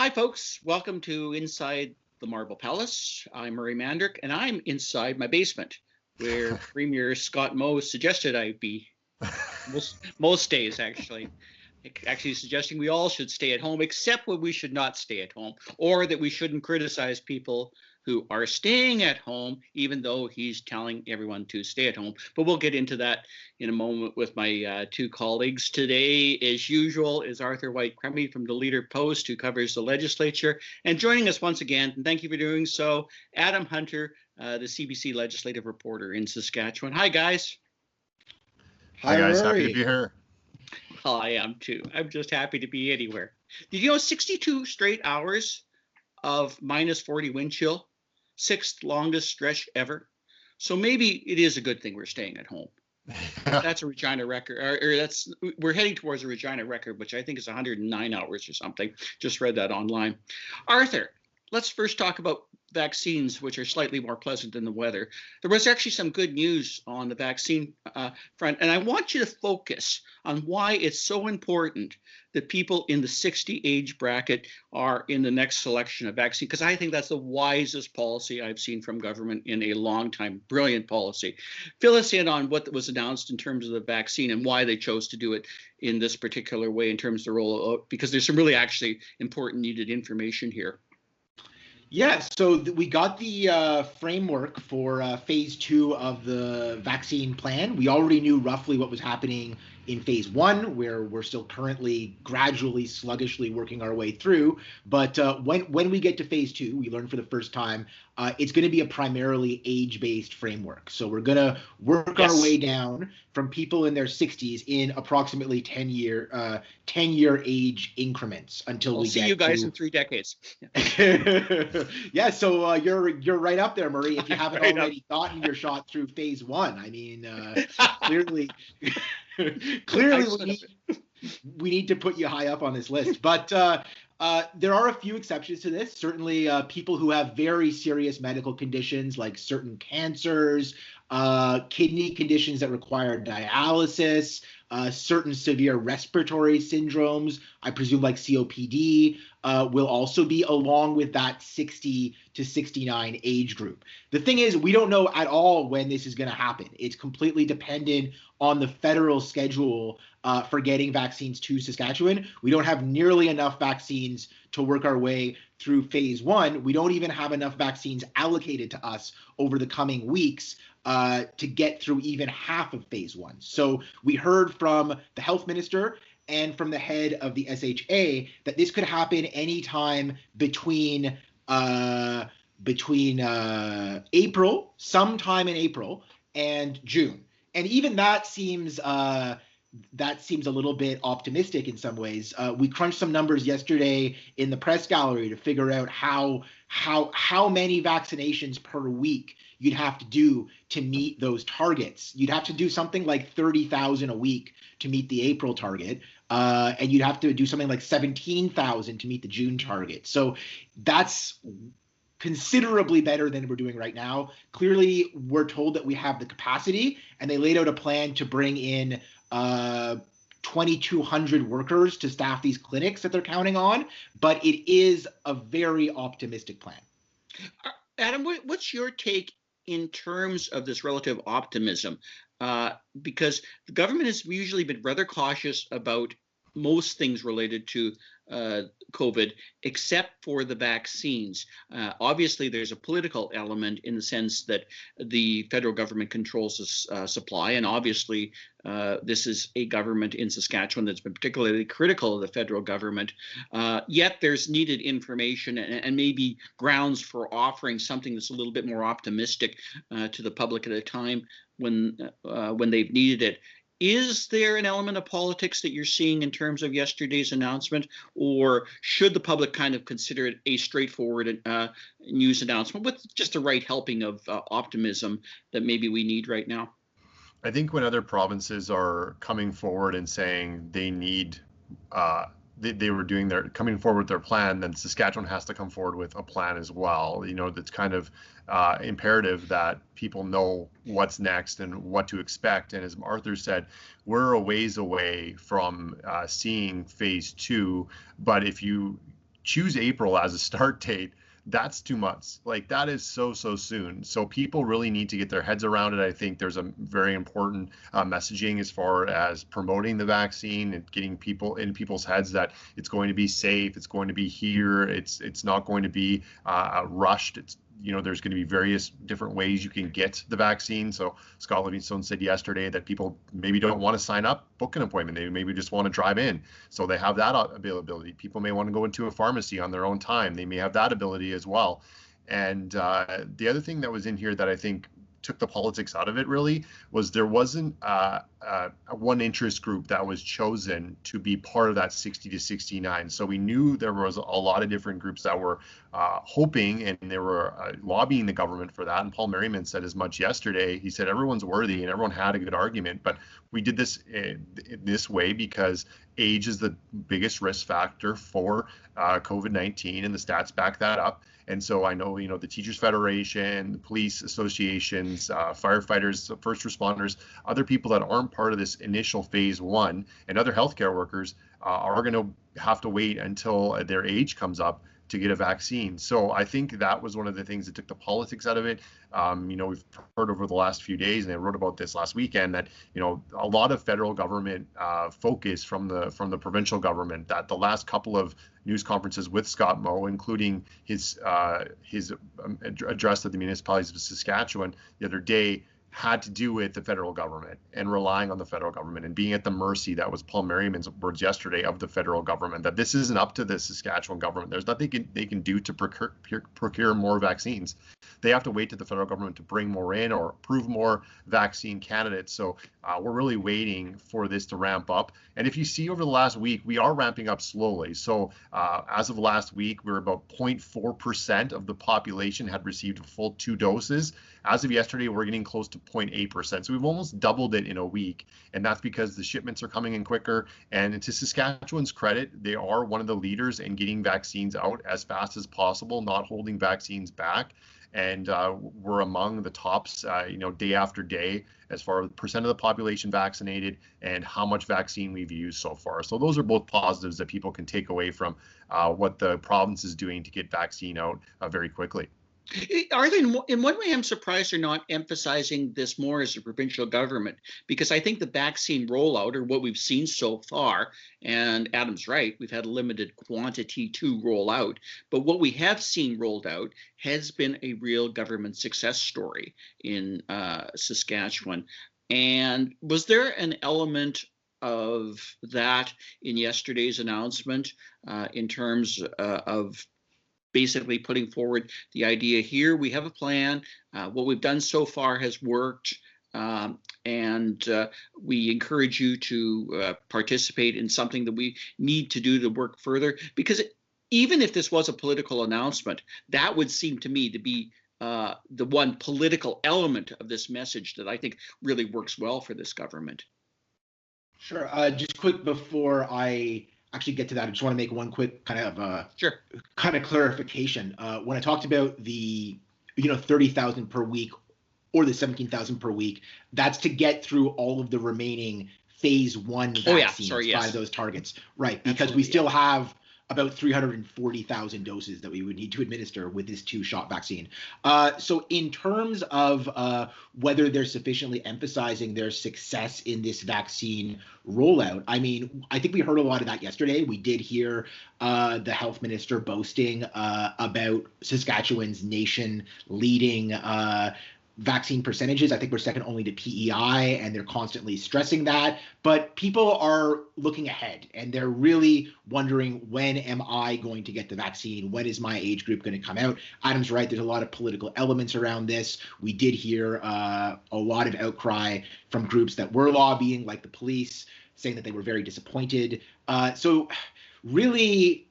Hi, folks. Welcome to Inside the Marble Palace. I'm Murray Mandrick, and I'm inside my basement, where Premier Scott Moe suggested I be most days, actually. Actually suggesting we all should stay at home, except when we should not stay at home, or that we shouldn't criticize people who are staying at home, even though he's telling everyone to stay at home. But we'll get into that in a moment with my two colleagues. Today, as usual, is Arthur White-Crummy from the Leader Post, who covers the legislature. And joining us once again, and thank you for doing so, Adam Hunter, the CBC legislative reporter in Saskatchewan. Hi, guys. Hi, guys. Happy to be here. Well, I am too. I'm just happy to be anywhere. Did you know 62 straight hours of minus 40 wind chill? Sixth longest stretch ever. So maybe it is a good thing we're staying at home. That's a Regina record, or we're heading towards a Regina record, which I think is 109 hours or something. Just read that online. Arthur, let's first talk about vaccines, which are slightly more pleasant than the weather. There was actually some good news on the vaccine front, and I want you to focus on why it's so important that people in the 60 age bracket are in the next selection of vaccine, because I think that's the wisest policy I've seen from government in a long time. Brilliant policy. Fill us in on what was announced in terms of the vaccine and why they chose to do it in this particular way in terms of the rollout, because there's some really actually important needed information here. Yeah, so we got the framework for phase 2 of the vaccine plan. We already knew roughly what was happening in phase 1, where we're still currently gradually, sluggishly working our way through. But when we get to phase 2, we learned for the first time, it's going to be a primarily age-based framework. So we're going to work our way down from people in their 60s in approximately 10-year age increments until we see you guys in 3 decades. Yeah, so you're right up there, Murray. If you haven't right already gotten your shot through phase 1, I mean, clearly. Clearly, we need to put you high up on this list. But there are a few exceptions to this. Certainly, people who have very serious medical conditions like certain cancers, kidney conditions that require dialysis, certain severe respiratory syndromes, I presume like COPD, will also be along with that 60 to 69 age group. The thing is, we don't know at all when this is going to happen. It's completely dependent on the federal schedule for getting vaccines to Saskatchewan. We don't have nearly enough vaccines to work our way through phase 1. We don't even have enough vaccines allocated to us over the coming weeks to get through even half of phase 1. So we heard from the health minister and from the head of the SHA that this could happen anytime between April, sometime in April, and June. And even that seems a little bit optimistic in some ways. We crunched some numbers yesterday in the press gallery to figure out how many vaccinations per week you'd have to do to meet those targets. You'd have to do something like 30,000 a week to meet the April target, and you'd have to do something like 17,000 to meet the June target. So that's considerably better than we're doing right now. Clearly, we're told that we have the capacity, and they laid out a plan to bring in 2,200 workers to staff these clinics that they're counting on, but it is a very optimistic plan. Adam, what's your take in terms of this relative optimism? Because the government has usually been rather cautious about most things related to COVID, except for the vaccines. Obviously, there's a political element in the sense that the federal government controls the supply, and obviously this is a government in Saskatchewan that's been particularly critical of the federal government. Yet there's needed information and maybe grounds for offering something that's a little bit more optimistic to the public at a time when they've needed it. Is there an element of politics that you're seeing in terms of yesterday's announcement, or should the public kind of consider it a straightforward news announcement with just the right helping of optimism that maybe we need right now? I think when other provinces are coming forward and saying they need they were coming forward with their plan, then Saskatchewan has to come forward with a plan as well. You know, that's kind of imperative that people know what's next and what to expect. And as Arthur said, we're a ways away from seeing phase 2. But if you choose April as a start date, that's 2 months. Like, that is so soon. So people really need to get their heads around it. I think there's a very important messaging as far as promoting the vaccine and getting people in people's heads that it's going to be safe, it's going to be here, it's not going to be rushed. It's, there's going to be various different ways you can get the vaccine. So Scott Livingstone said yesterday that people maybe don't want to sign up, book an appointment. They maybe just want to drive in. So they have that availability. People may want to go into a pharmacy on their own time. They may have that ability as well. And the other thing that was in here that I think took the politics out of it really was there wasn't one interest group that was chosen to be part of that 60 to 69. So we knew there was a lot of different groups that were hoping, and they were lobbying the government for that. And Paul Merriman said as much yesterday. He said everyone's worthy and everyone had a good argument, but we did this this way because age is the biggest risk factor for COVID-19, and the stats back that up. And so I know, the Teachers Federation, the police associations, firefighters, first responders, other people that aren't part of this initial phase one, and other healthcare workers are going to have to wait until their age comes up to get a vaccine. So I think that was one of the things that took the politics out of it. We've heard over the last few days, and I wrote about this last weekend, that a lot of federal government focus from the provincial government, that the last couple of news conferences with Scott Moe, including his address at the municipalities of Saskatchewan the other day, had to do with the federal government and relying on the federal government and being at the mercy, that was Paul Merriman's words yesterday, of the federal government, that this isn't up to the Saskatchewan government. There's nothing they can do to procure more vaccines. They have to wait to the federal government to bring more in or approve more vaccine candidates. So we're really waiting for this to ramp up. And if you see over the last week, we are ramping up slowly. So as of last week, we're about 0.4% of the population had received a full 2 doses. As of yesterday, we're getting close to 0.8%. So we've almost doubled it in a week. And that's because the shipments are coming in quicker. And to Saskatchewan's credit, they are one of the leaders in getting vaccines out as fast as possible, not holding vaccines back. And we're among the tops, day after day, as far as percent of the population vaccinated and how much vaccine we've used so far. So those are both positives that people can take away from what the province is doing to get vaccine out very quickly. Are they, in one way, I'm surprised they're not emphasizing this more as a provincial government, because I think the vaccine rollout, or what we've seen so far, and Adam's right, we've had a limited quantity to roll out, but what we have seen rolled out has been a real government success story in Saskatchewan. And was there an element of that in yesterday's announcement in terms of basically putting forward the idea here, we have a plan, what we've done so far has worked, and we encourage you to participate in something that we need to do to work further? Because even if this was a political announcement, that would seem to me to be the one political element of this message that I think really works well for this government. Sure. Just quick before I actually get to that, I just want to make one quick kind of clarification. When I talked about the 30,000 per week or the 17,000 per week, that's to get through all of the remaining phase one vaccines by those targets, right? Because absolutely, we still have about 340,000 doses that we would need to administer with this 2-shot vaccine. So in terms of whether they're sufficiently emphasizing their success in this vaccine rollout, I mean, I think we heard a lot of that yesterday. We did hear the health minister boasting about Saskatchewan's nation-leading vaccine percentages. I think we're second only to PEI, and they're constantly stressing that. But people are looking ahead, and they're really wondering, when am I going to get the vaccine? When is my age group going to come out? Adam's right. There's a lot of political elements around this. We did hear a lot of outcry from groups that were lobbying, like the police, saying that they were very disappointed. So really,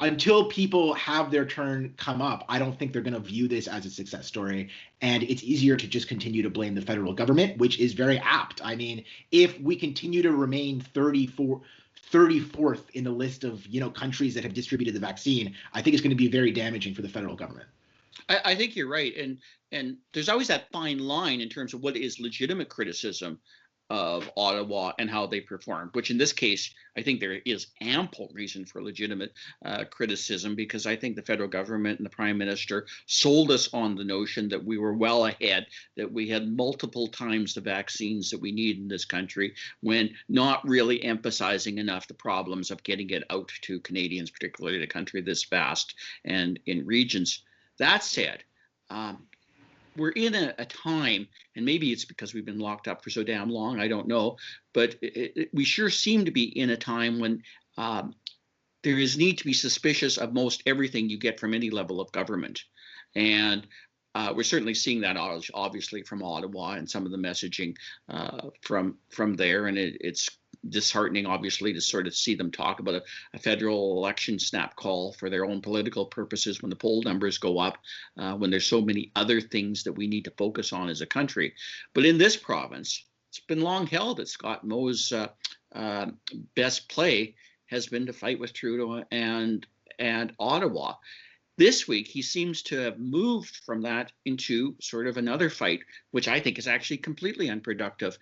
until people have their turn come up, I don't think they're going to view this as a success story. And it's easier to just continue to blame the federal government, which is very apt. I mean, if we continue to remain 34th in the list of countries that have distributed the vaccine, I think it's going to be very damaging for the federal government. I think you're right. And there's always that fine line in terms of what is legitimate criticism of Ottawa and how they performed, which in this case, I think there is ample reason for legitimate criticism, because I think the federal government and the Prime Minister sold us on the notion that we were well ahead, that we had multiple times the vaccines that we need in this country, when not really emphasizing enough the problems of getting it out to Canadians, particularly in a country this vast and in regions. That said, we're in a time, and maybe it's because we've been locked up for so damn long, I don't know, but we sure seem to be in a time when there is need to be suspicious of most everything you get from any level of government. And we're certainly seeing that obviously from Ottawa and some of the messaging from there. And it's disheartening, obviously, to sort of see them talk about a federal election snap call for their own political purposes when the poll numbers go up, when there's so many other things that we need to focus on as a country. But in this province, it's been long held that Scott Moe's best play has been to fight with Trudeau and Ottawa. This week, he seems to have moved from that into sort of another fight, which I think is actually completely unproductive.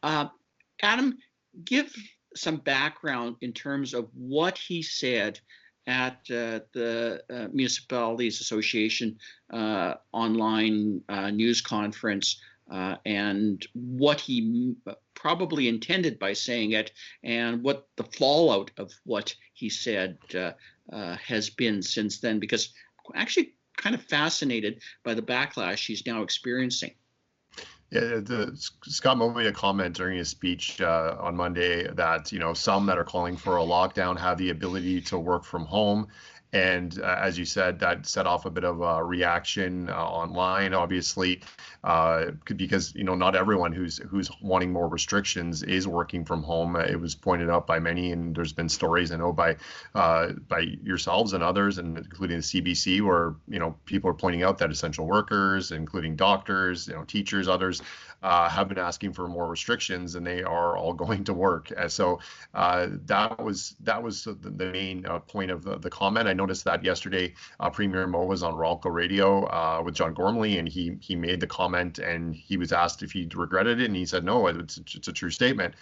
Adam, give some background in terms of what he said at the Municipalities Association online news conference, and what he probably intended by saying it, and what the fallout of what he said has been since then, because I'm actually kind of fascinated by the backlash he's now experiencing. Yeah, Scott Moe made a comment during his speech on Monday that, some that are calling for a lockdown have the ability to work from home. And as you said, that set off a bit of a reaction online, obviously, because not everyone who's wanting more restrictions is working from home. It was pointed out by many, and there's been stories, I know, by yourselves and others, and including the CBC, where people are pointing out that essential workers, including doctors, teachers, others, have been asking for more restrictions, and they are all going to work. So that was the main point of the comment. I noticed that yesterday, Premier Moe was on Rollout Radio with John Gormley, and he made the comment, and he was asked if he regretted it, and he said no, it's a true statement.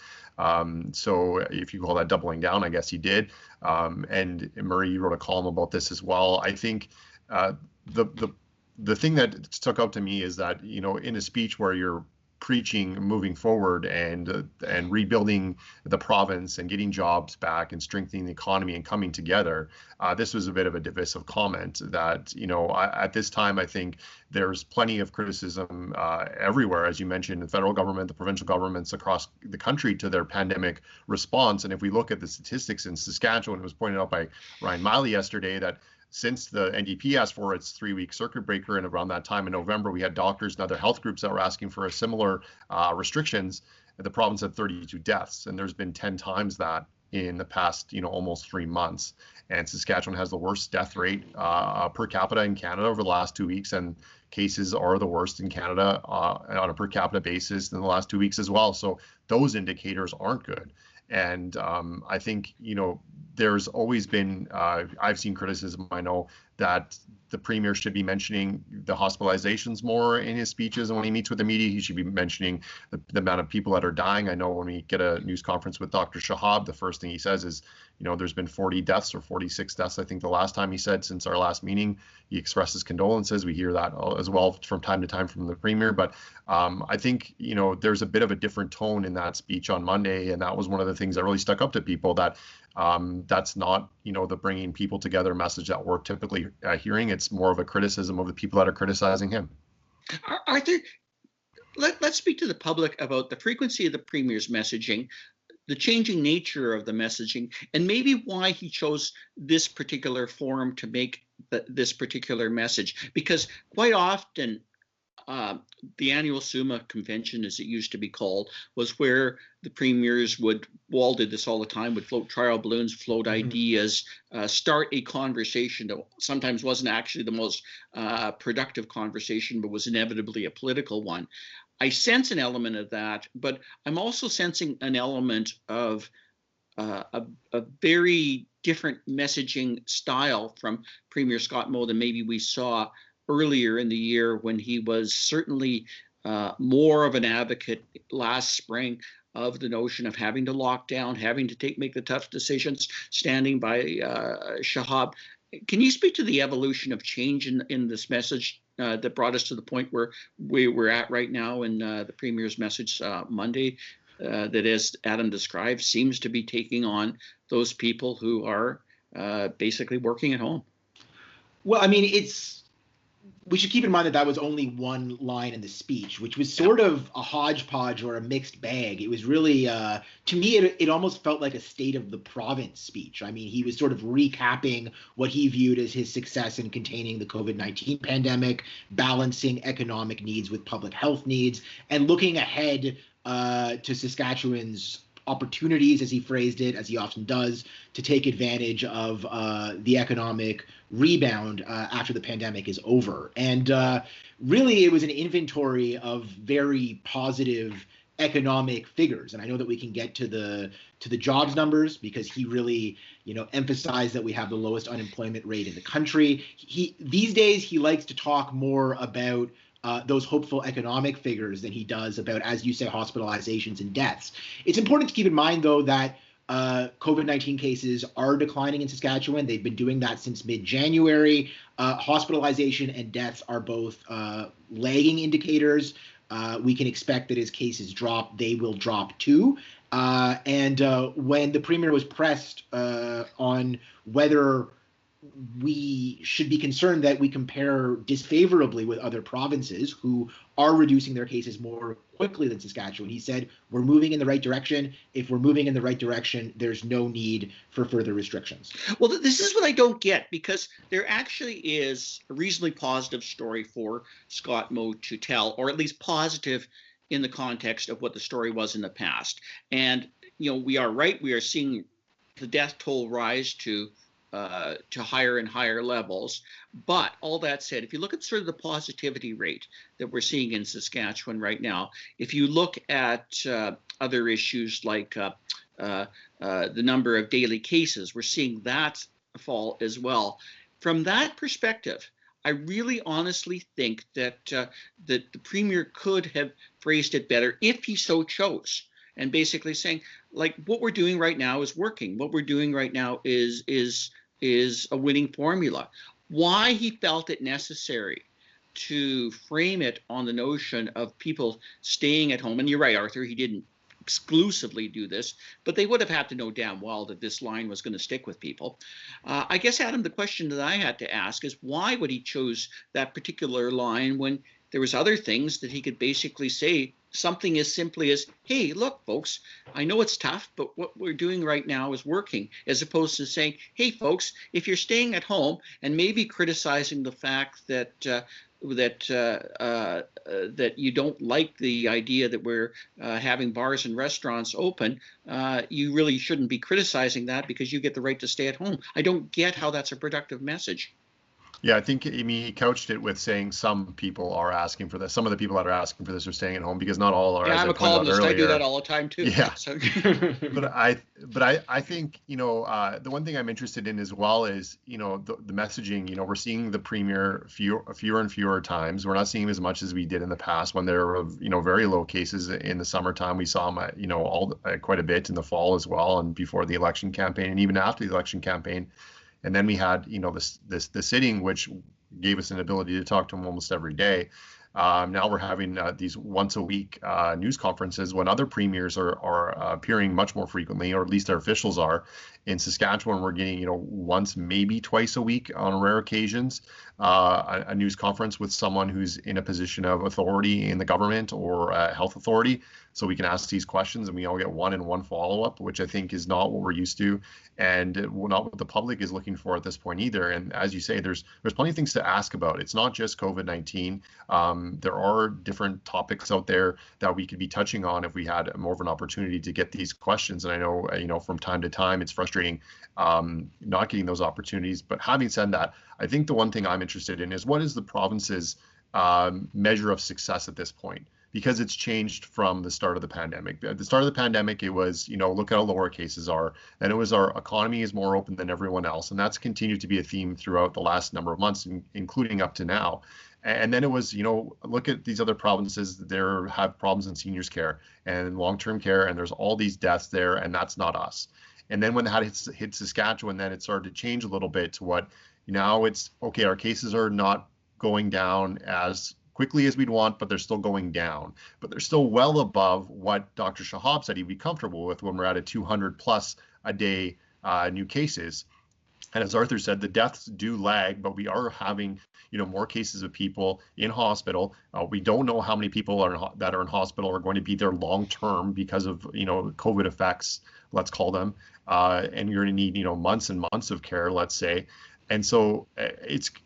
So if you call that doubling down, I guess he did. And Murray, you wrote a column about this as well. I think the thing that stuck out to me is that in a speech where you're preaching moving forward and rebuilding the province and getting jobs back and strengthening the economy and coming together, this was a bit of a divisive comment that, at this time, I think there's plenty of criticism everywhere, as you mentioned, the federal government, the provincial governments across the country, to their pandemic response. And if we look at the statistics in Saskatchewan, it was pointed out by Ryan Miley yesterday that since the NDP asked for its 3-week circuit breaker, and around that time in November, we had doctors and other health groups that were asking for a similar restrictions. The province had 32 deaths, and there's been 10 times that in the past, almost 3 months. And Saskatchewan has the worst death rate per capita in Canada over the last 2 weeks, and cases are the worst in Canada on a per capita basis in the last 2 weeks as well. So those indicators aren't good. And I think, there's always been, I've seen criticism, I know, that the Premier should be mentioning the hospitalizations more in his speeches, and when he meets with the media, he should be mentioning the amount of people that are dying. I know when we get a news conference with Dr. Shahab, the first thing he says is, there's been 40 deaths or 46 deaths, I think the last time he said, since our last meeting. He expresses condolences. We hear that as well from time to time from the Premier. But I think, there's a bit of a different tone in that speech on Monday, and that was one of the things that really stuck up to people, that that's not, the bringing people together message that we're typically hearing. It's more of a criticism of the people that are criticizing him. Arthur, let's speak to the public about the frequency of the Premier's messaging, the changing nature of the messaging, and maybe why he chose this particular forum to make this particular message. Because quite often, the annual SUMA convention, as it used to be called, was where the premiers Wall did this all the time, would float trial balloons, float ideas, start a conversation that sometimes wasn't actually the most productive conversation, but was inevitably a political one. I sense an element of that, but I'm also sensing an element of a very different messaging style from Premier Scott Moe than maybe we saw earlier in the year, when he was certainly more of an advocate last spring of the notion of having to lock down, having to make the tough decisions, standing by Shahab. Can you speak to the evolution of change in this message that brought us to the point where we're at right now in the Premier's message Monday, that, as Adam described, seems to be taking on those people who are basically working at home? Well, I mean, we should keep in mind that that was only one line in the speech, which was sort of a hodgepodge or a mixed bag. It was really, to me, it almost felt like a state of the province speech. I mean, he was sort of recapping what he viewed as his success in containing the COVID-19 pandemic, balancing economic needs with public health needs, and looking ahead to Saskatchewan's opportunities, as he phrased it, as he often does, to take advantage of the economic rebound after the pandemic is over. And really, it was an inventory of very positive economic figures. And I know that we can get to the jobs numbers, because he really, emphasized that we have the lowest unemployment rate in the country. These days, he likes to talk more about those hopeful economic figures than he does about, as you say, hospitalizations and deaths. It's important to keep in mind, though, that COVID-19 cases are declining in Saskatchewan. They've been doing that since mid-January. Hospitalization and deaths are both lagging indicators. We can expect that as cases drop, they will drop too. And when the Premier was pressed on whether we should be concerned that we compare disfavorably with other provinces who are reducing their cases more quickly than Saskatchewan, he said, we're moving in the right direction. If we're moving in the right direction, there's no need for further restrictions. Well, this is what I don't get, because there actually is a reasonably positive story for Scott Moe to tell, or at least positive in the context of what the story was in the past. And, we are right. We are seeing the death toll rise to higher and higher levels. But all that said, if you look at sort of the positivity rate that we're seeing in Saskatchewan right now, if you look at other issues like the number of daily cases, we're seeing that fall as well. From that perspective, I really honestly think that the Premier could have phrased it better if he so chose, and basically saying, like, what we're doing right now is working. What we're doing right now is a winning formula. Why he felt it necessary to frame it on the notion of people staying at home, and you're right, Arthur, he didn't exclusively do this, but they would have had to know damn well that this line was going to stick with people. I guess, Adam, the question that I had to ask is, why would he choose that particular line when there was other things that he could basically say, something as simply as, hey, look, folks, I know it's tough, but what we're doing right now is working, as opposed to saying, hey, folks, if you're staying at home, and maybe criticizing the fact that that you don't like the idea that we're having bars and restaurants open, you really shouldn't be criticizing that, because you get the right to stay at home. I don't get how that's a productive message. Yeah, I think he couched it with saying some people are asking for this. Some of the people that are asking for this are staying at home, because not all are. Yeah, I'm a columnist. I do that all the time too. Yeah. So. but I think the one thing I'm interested in as well is the messaging. We're seeing the Premier fewer and fewer times. We're not seeing him as much as we did in the past when there were very low cases in the summertime. We saw him quite a bit in the fall as well, and before the election campaign, and even after the election campaign. And then we had, the sitting, which gave us an ability to talk to him almost every day. Now we're having these once a week news conferences when other premiers are appearing much more frequently, or at least our officials are. In Saskatchewan, we're getting, once, maybe twice a week on rare occasions, a news conference with someone who's in a position of authority in the government or health authority. So we can ask these questions, and we all get one follow-up, which I think is not what we're used to, and not what the public is looking for at this point either. And as you say, there's plenty of things to ask about. It's not just COVID-19. There are different topics out there that we could be touching on if we had more of an opportunity to get these questions. And I know, from time to time, it's frustrating not getting those opportunities. But having said that, I think the one thing I'm interested in is, what is the province's measure of success at this point? Because it's changed from the start of the pandemic. At the start of the pandemic, it was, look how low our cases are. And it was, our economy is more open than everyone else. And that's continued to be a theme throughout the last number of months, including up to now. And then it was, look at these other provinces that have problems in seniors care and long-term care, and there's all these deaths there, and that's not us. And then when that hit Saskatchewan, then it started to change a little bit to what now it's okay. Our cases are not going down as quickly as we'd want, but they're still going down. But they're still well above what Dr. Shahab said he'd be comfortable with when we're at a 200 plus a day new cases. And as Arthur said, the deaths do lag, but we are having, more cases of people in hospital. We don't know how many people that are in hospital are going to be there long term because of, COVID effects, let's call them. And you're going to need, months and months of care, let's say. And so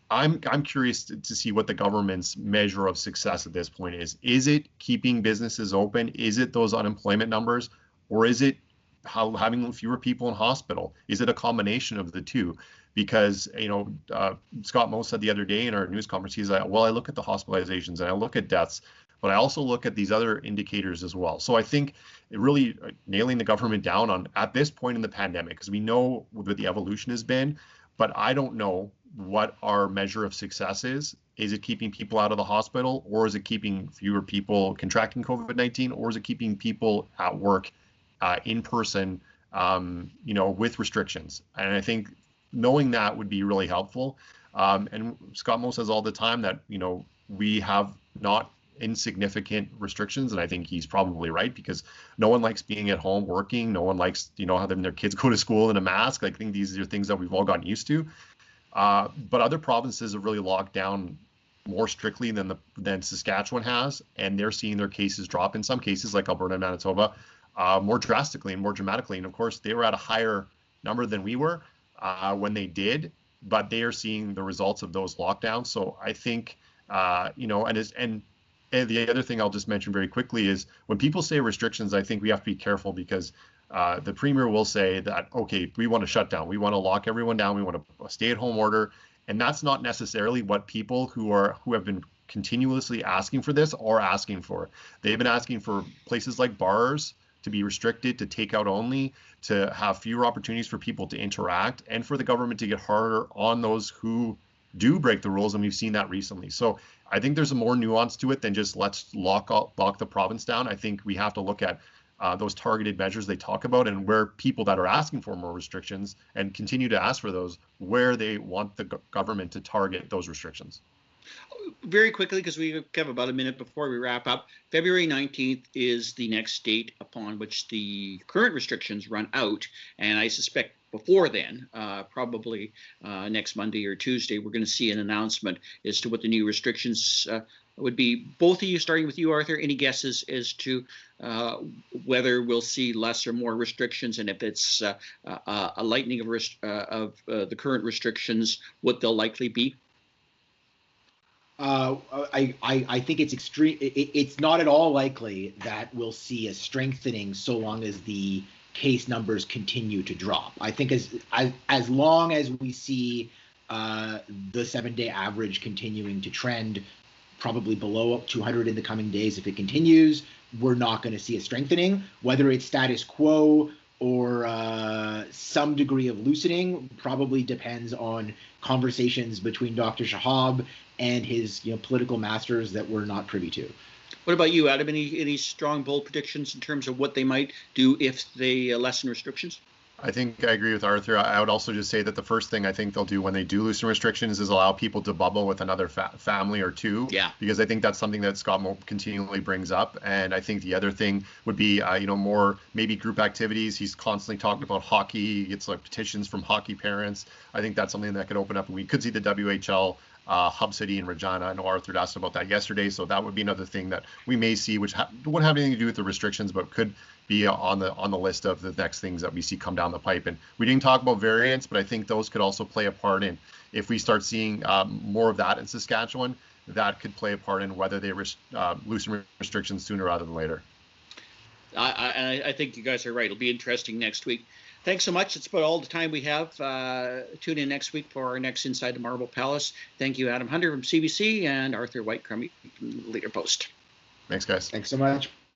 I'm curious to see what the government's measure of success at this point is. Is it keeping businesses open? Is it those unemployment numbers? Or is it having fewer people in hospital? Is it a combination of the two? Because, Scott Moe said the other day in our news conference, he's like, well, I look at the hospitalizations and I look at deaths, but I also look at these other indicators as well. So I think it really nailing the government down on at this point in the pandemic, because we know what the evolution has been, but I don't know what our measure of success is. Is it keeping people out of the hospital, or is it keeping fewer people contracting COVID-19, or is it keeping people at work in person, with restrictions? And I think knowing that would be really helpful. And Scott Moe says all the time that, we have not insignificant restrictions. And I think he's probably right, because no one likes being at home working. No one likes, having their kids go to school in a mask. I think these are things that we've all gotten used to. But other provinces have really locked down more strictly than Saskatchewan has. And they're seeing their cases drop in some cases, like Alberta and Manitoba, more drastically and more dramatically. And of course, they were at a higher number than we were when they did, but they are seeing the results of those lockdowns. So I think, and the other thing I'll just mention very quickly is when people say restrictions, I think we have to be careful, because the Premier will say that, okay, we want to shut down. We want to lock everyone down. We want a stay-at-home order. And that's not necessarily what people who have been continuously asking for this are asking for. They've been asking for places like bars to be restricted to takeout only, to have fewer opportunities for people to interact, and for the government to get harder on those who do break the rules. And we've seen that recently. So I think there's a more nuance to it than just let's lock the province down. I think we have to look at those targeted measures they talk about, and where people that are asking for more restrictions and continue to ask for those, where they want the government to target those restrictions. Very quickly, because we have about a minute before we wrap up, February 19th is the next date upon which the current restrictions run out. And I suspect before then, probably next Monday or Tuesday, we're going to see an announcement as to what the new restrictions would be. Both of you, starting with you, Arthur, any guesses as to whether we'll see less or more restrictions, and if it's a lightening of the current restrictions, what they'll likely be? I think it's extreme. It's not at all likely that we'll see a strengthening so long as the case numbers continue to drop. I think as long as we see the 7-day average continuing to trend probably below 200 in the coming days, if it continues, we're not going to see a strengthening. Whether it's status quo or some degree of loosening probably depends on conversations between Dr. Shahab and his political masters that we're not privy to. What about you, Adam? Any strong, bold predictions in terms of what they might do if they lessen restrictions? I think I agree with Arthur. I would also just say that the first thing I think they'll do when they do loosen restrictions is allow people to bubble with another family or two. Yeah. Because I think that's something that Scott Moe continually brings up. And I think the other thing would be, more maybe group activities. He's constantly talking about hockey. He gets petitions from hockey parents. I think that's something that could open up. And we could see the WHL hub city in Regina. I know Arthur asked about that yesterday, so that would be another thing that we may see, which wouldn't have anything to do with the restrictions, but could be on the list of the next things that we see come down the pipe. And we didn't talk about variants, but I think those could also play a part in, if we start seeing more of that in Saskatchewan, that could play a part in whether they loosen restrictions sooner rather than later. I think you guys are right. It'll be interesting next week. Thanks so much. That's about all the time we have. Tune in next week for our next Inside the Marble Palace. Thank you, Adam Hunter from CBC, and Arthur White from the Leader Post. Thanks, guys. Thanks so much.